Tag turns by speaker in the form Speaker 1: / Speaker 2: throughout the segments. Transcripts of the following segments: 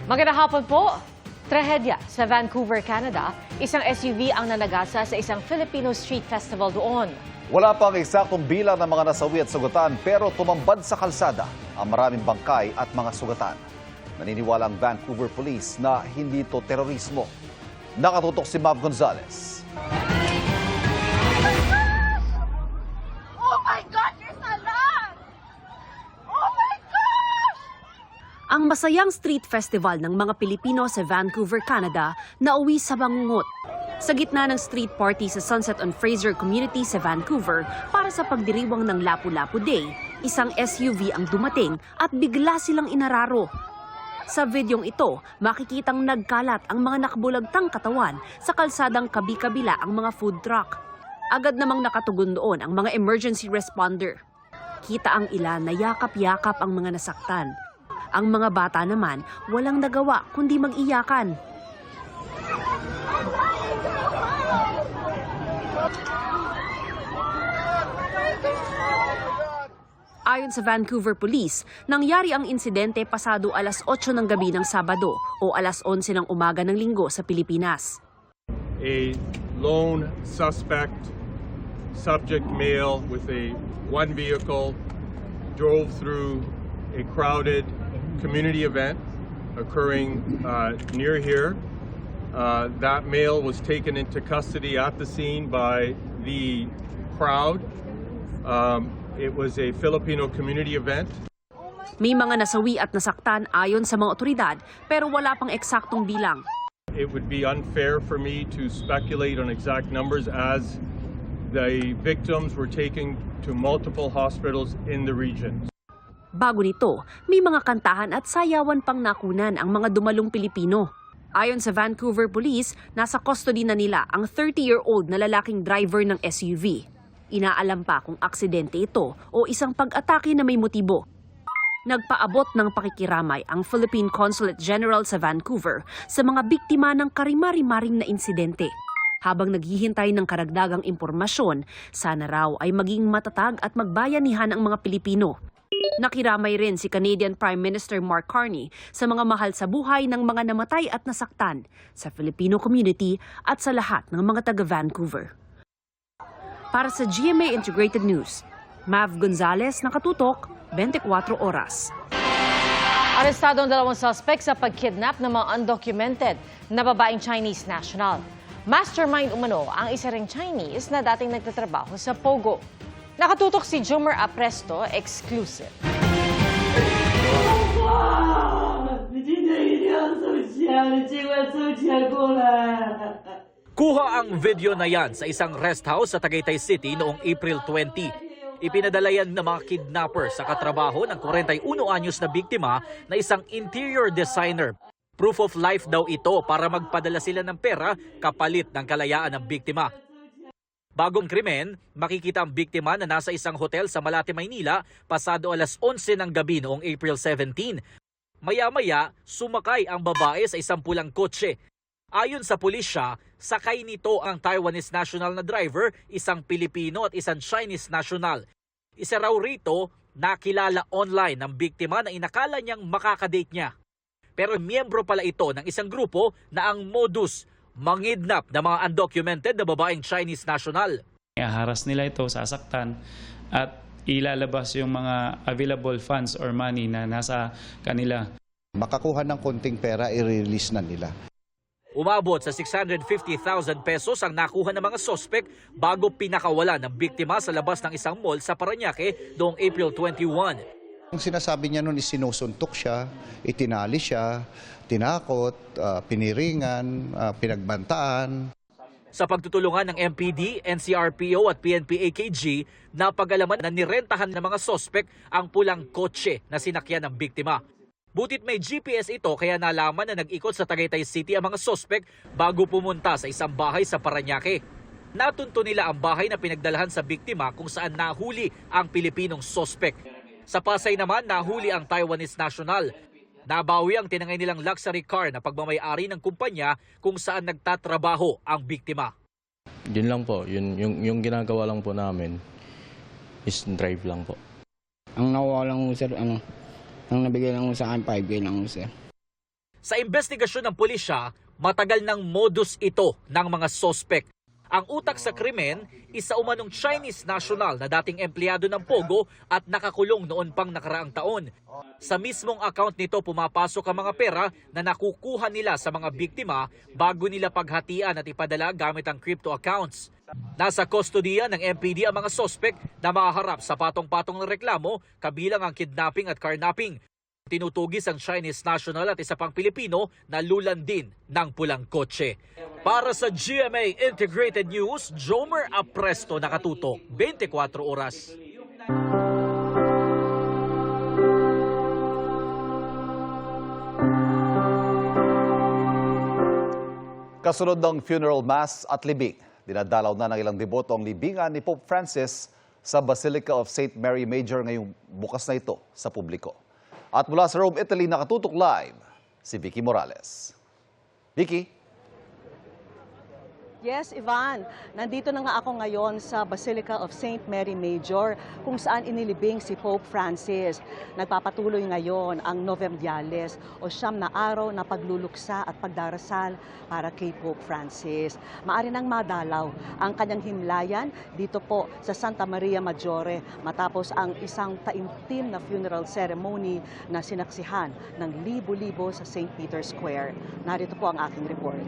Speaker 1: Magandang hapon po. Trahedya sa Vancouver, Canada. Isang SUV ang nanagasa sa isang Filipino street festival doon.
Speaker 2: Wala pang eksaktong bilang ng mga nasawi at sugatan pero tumambad sa kalsada ang maraming bangkay at mga sugatan. Naniniwala ang Vancouver Police na hindi ito terorismo. Nakatutok si Mav Gonzalez.
Speaker 3: Oh my God, there's a lot! Oh my gosh!
Speaker 4: Ang masayang street festival ng mga Pilipino sa Vancouver, Canada, nauwi sa bangungot. Sa gitna ng street party sa Sunset on Fraser Community sa Vancouver para sa pagdiriwang ng Lapu-Lapu Day, isang SUV ang dumating at bigla silang inararo. Sa videong ito, makikitang nagkalat ang mga nakabulagtang katawan sa kalsadang kabi-kabila ang mga food truck. Agad namang nakatugon doon ang mga emergency responder. Kita ang ilan na yakap-yakap ang mga nasaktan. Ang mga bata naman walang nagawa kundi mag-iyakan. Ayon sa Vancouver Police, nangyari ang insidente pasado alas 8 ng gabi ng Sabado o alas 11 ng umaga ng Linggo sa Pilipinas.
Speaker 5: A lone suspect, subject male with one vehicle, drove through a crowded community event occurring near here. That male was taken into custody at the scene by the crowd. It was a Filipino community event.
Speaker 4: May mga nasawi at nasaktan ayon sa mga otoridad pero wala pang eksaktong bilang.
Speaker 5: It would be unfair for me to speculate on exact numbers as the victims were taken to multiple hospitals in the region.
Speaker 4: Bago nito, may mga kantahan at sayawan pang nakunan ang mga dumalong Pilipino. Ayon sa Vancouver Police, nasa custody na nila ang 30-year-old na lalaking driver ng SUV. Inaalam pa kung aksidente ito o isang pag-atake na may motibo. Nagpaabot ng pakikiramay ang Philippine Consulate General sa Vancouver sa mga biktima ng karimari-maring na insidente. Habang naghihintay ng karagdagang impormasyon, sana raw ay maging matatag at magbayanihan ang mga Pilipino. Nakiramay rin si Canadian Prime Minister Mark Carney sa mga mahal sa buhay ng mga namatay at nasaktan sa Filipino community at sa lahat ng mga taga-Vancouver. Para sa GMA Integrated News, Mav Gonzalez, nakatutok, 24 oras.
Speaker 1: Arestado ang dalawang suspect sa pagkidnap ng mga undocumented na babaeng Chinese national. Mastermind umano ang isa ring Chinese na dating nagtatrabaho sa Pogo. Nakatutok si Jomer Apresto, exclusive.
Speaker 6: Kuha ang video na yan sa isang rest house sa Tagaytay City noong April 20. Ipinadala yan ng mga kidnapper sa katrabaho ng 41 anyos na biktima na isang interior designer. Proof of life daw ito para magpadala sila ng pera kapalit ng kalayaan ng biktima. Bagong krimen, makikita ang biktima na nasa isang hotel sa Malate, Maynila pasado alas 11 ng gabi noong April 17. Maya-maya, sumakay ang babae sa isang pulang kotse. Ayon sa pulisya, sakay nito ang Taiwanese national na driver, isang Pilipino at isang Chinese national. Isa raw rito, nakilala online ng biktima na inakala niyang makakadate niya. Pero miyembro pala ito ng isang grupo na ang modus, mangidnap ng mga undocumented na babaeng Chinese national.
Speaker 7: Haras nila ito, sasaktan at ilalabas yung mga available funds or money na nasa kanila.
Speaker 8: Makakuha ng konting pera, i-release na nila.
Speaker 6: Umabot sa 650,000 pesos ang nakuha ng mga sospek bago pinakawala ng biktima sa labas ng isang mall sa Parañaque noong April 21.
Speaker 8: Ang sinasabi niya noon is sinusuntok siya, itinali siya, tinakot, piniringan, pinagbantaan.
Speaker 6: Sa pagtutulungan ng MPD, NCRPO at PNP-AKG, napag-alaman na nirentahan ng mga sospek ang pulang kotse na sinakyan ng biktima. Butit may GPS ito kaya nalaman na nag-ikot sa Tagaytay City ang mga sospek bago pumunta sa isang bahay sa Parañaque. Natunto nila ang bahay na pinagdalahan sa biktima kung saan nahuli ang Pilipinong sospek. Sa Pasay naman, nahuli ang Taiwanese national. Nabawi ang tinangay nilang luxury car na pagmamay-ari ng kumpanya kung saan nagtatrabaho ang biktima.
Speaker 9: Yun lang po, yung ginagawa lang po namin is drive lang po.
Speaker 10: Ang nakuha lang sir, ang nabigay lang sa akin 5K lang sir.
Speaker 6: Sa investigasyon ng pulisya, matagal ng modus ito ng mga sospek. Ang utak sa krimen, isa umanong Chinese national na dating empleyado ng Pogo at nakakulong noon pang nakaraang taon. Sa mismong account nito pumapasok ang mga pera na nakukuha nila sa mga biktima bago nila paghatian at ipadala gamit ang crypto accounts. Nasa kustodiya ng MPD ang mga sospek na mahaharap sa patong-patong ng reklamo kabilang ang kidnapping at carnapping. Tinutugis ang Chinese national at isa pang Pilipino na lulan din ng pulang kotse. Para sa GMA Integrated News, Jomer Apresto nakatutok 24 oras.
Speaker 2: Kasunod ng funeral mass at libing, dinadalaw na ng ilang deboto ang libingan ni Pope Francis sa Basilica of St. Mary Major ngayong bukas na ito sa publiko. At mula sa Rome, Italy, nakatutok live si Vicky Morales. Vicky?
Speaker 10: Yes, Ivan. Nandito na nga ako ngayon sa Basilica of St. Mary Major kung saan inilibing si Pope Francis. Nagpapatuloy ngayon ang Novemdiales o 9 na araw na pagluluksa at pagdarasal para kay Pope Francis. Maari nang madalaw ang kanyang himlayan dito po sa Santa Maria Maggiore matapos ang isang taimtim na funeral ceremony na sinaksihan ng libo-libo sa St. Peter's Square. Narito po ang aking report.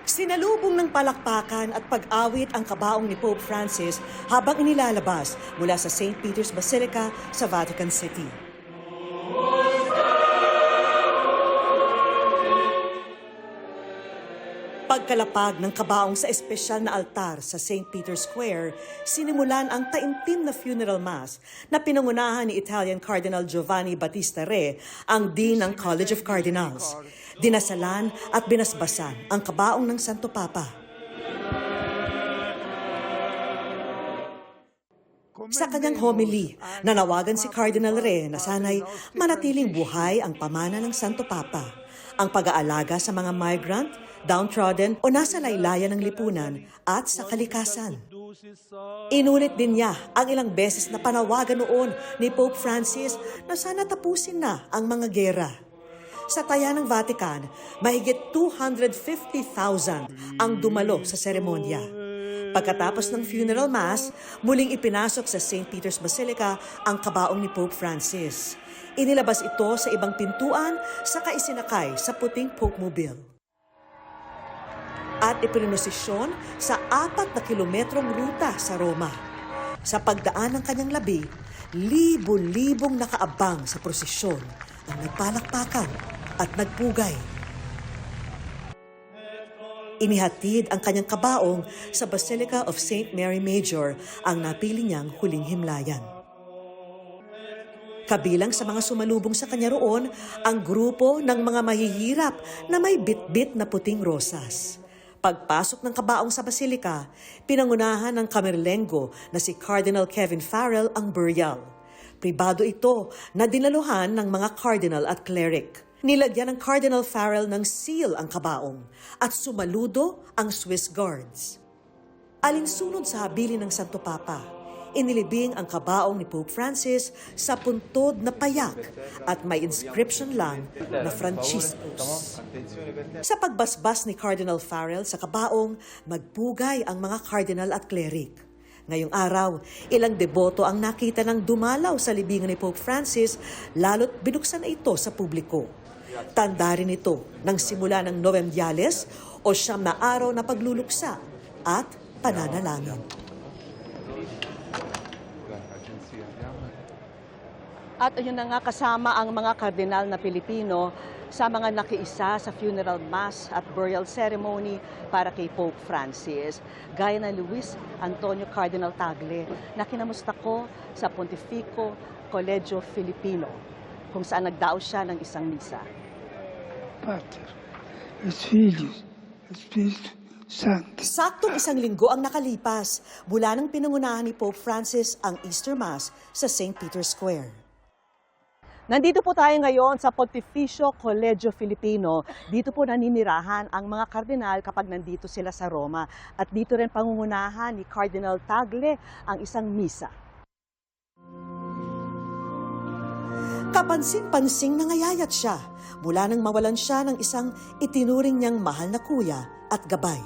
Speaker 10: Sinalubong ng palakpakan at pag-awit ang kabaong ni Pope Francis habang inilalabas mula sa St. Peter's Basilica sa Vatican City. Pagkalapag ng kabaong sa espesyal na altar sa St. Peter's Square, sinimulan ang taimtim na funeral mass na pinangunahan ni Italian Cardinal Giovanni Battista Re, ang Dean ng College of Cardinals. Dinasalan at binasbasan ang kabaong ng Santo Papa. Sa kanyang homily, nanawagan si Cardinal Re na sana'y manatiling buhay ang pamana ng Santo Papa, ang pag-aalaga sa mga migrant, downtrodden o nasa laylayan ng lipunan at sa kalikasan. Inulit din niya ang ilang beses na panawagan noon ni Pope Francis na sana tapusin na ang mga gera. Sa taya ng Vatican, mahigit 250,000 ang dumalo sa seremonya. Pagkatapos ng funeral mass, muling ipinasok sa St. Peter's Basilica ang kabaong ni Pope Francis. Inilabas ito sa ibang pintuan saka isinakay sa puting Pope Mobile. At ipinunosisyon sa 4 na kilometrong ruta sa Roma. Sa pagdaan ng kanyang labi, libo-libong nakaabang sa prosesyon ang nagpalakpakan at nagpugay. Inihatid ang kanyang kabaong sa Basilica of St. Mary Major, ang napili niyang huling himlayan. Kabilang sa mga sumalubong sa kanya roon, ang grupo ng mga mahihirap na may bitbit na puting rosas. Pagpasok ng kabaong sa Basilica, pinangunahan ng Camerlengo na si Cardinal Kevin Farrell ang burial. Pribado ito na dinaluhan ng mga cardinal at cleric. Nilagyan ng Cardinal Farrell ng seal ang kabaong at sumaludo ang Swiss Guards. Alinsunod sa habilin ng Santo Papa, inilibing ang kabaong ni Pope Francis sa puntod na payak at may inscription lang na Franciscus. Sa pagbasbas ni Cardinal Farrell sa kabaong, magpugay ang mga cardinal at cleric. Ngayong araw, ilang deboto ang nakita ng dumalaw sa libingan ni Pope Francis, lalo't binuksan na ito sa publiko. Tanda rin ito ng simula ng Novemdiales o 9 na araw na pagluluksa at pananalangin. At ayun na nga, kasama ang mga kardinal na Pilipino sa mga nakiisa sa funeral mass at burial ceremony para kay Pope Francis. Gaya na Luis Antonio Cardinal Tagle na kinamusta ko sa Pontificio Collegio Filipino, kung saan nagdao siya ng isang misa.
Speaker 11: Pater, et Filius, et Spiritus Sancti.
Speaker 10: Saktong 1 linggo ang nakalipas mula nang pinangunahan ni Pope Francis ang Easter Mass sa St. Peter's Square. Nandito po tayo ngayon sa Pontificio Collegio Filipino. Dito po naninirahan ang mga kardinal kapag nandito sila sa Roma. At dito rin pangungunahan ni Cardinal Tagle ang isang misa. Kapansin-pansing nangayayat siya mula nang mawalan siya ng isang itinuring niyang mahal na kuya at gabay.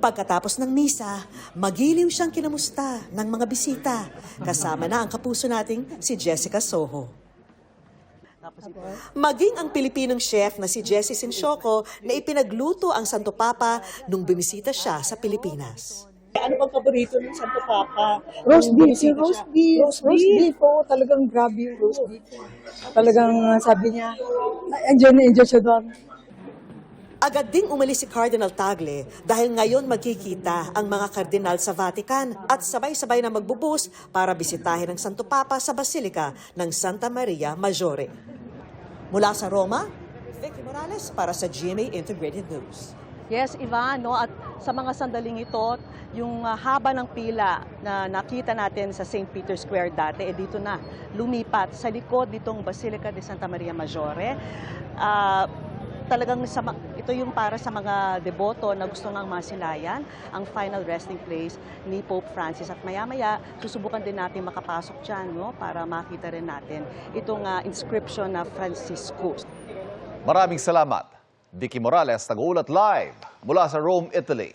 Speaker 10: Pagkatapos ng misa, magiliw siyang kinamusta ng mga bisita. Kasama na ang kapuso nating si Jessica Soho. Maging ang Pilipinong chef na si Jessie Sinsioco na ipinagluto ang Santo Papa nung bumisita siya sa Pilipinas.
Speaker 12: Ano bang paborito ng Santo Papa?
Speaker 13: Roast beef. Roast beef. Oo, talagang grabe yung roast beef. Talagang sabi niya, enjoy na enjoy siya doon.
Speaker 10: Agad ding umalis si Cardinal Tagle dahil ngayon magkikita ang mga kardinal sa Vatican at sabay-sabay na magbubus para bisitahin ang Santo Papa sa Basilica ng Santa Maria Maggiore. Mula sa Roma, Vicky Morales para sa GMA Integrated News.
Speaker 12: Yes, Ivan, no? At sa mga sandaling ito, yung haba ng pila na nakita natin sa St. Peter's Square dati, dito na lumipat sa likod ditong Basilica de Santa Maria Maggiore. Talagang ito yung para sa mga deboto na gusto ng masilayan, ang final resting place ni Pope Francis. At maya-maya, susubukan din natin makapasok dyan, no? Para makita rin natin itong inscription na Francisco.
Speaker 2: Maraming salamat. Vicky Morales, nag-uulat live mula sa Rome, Italy.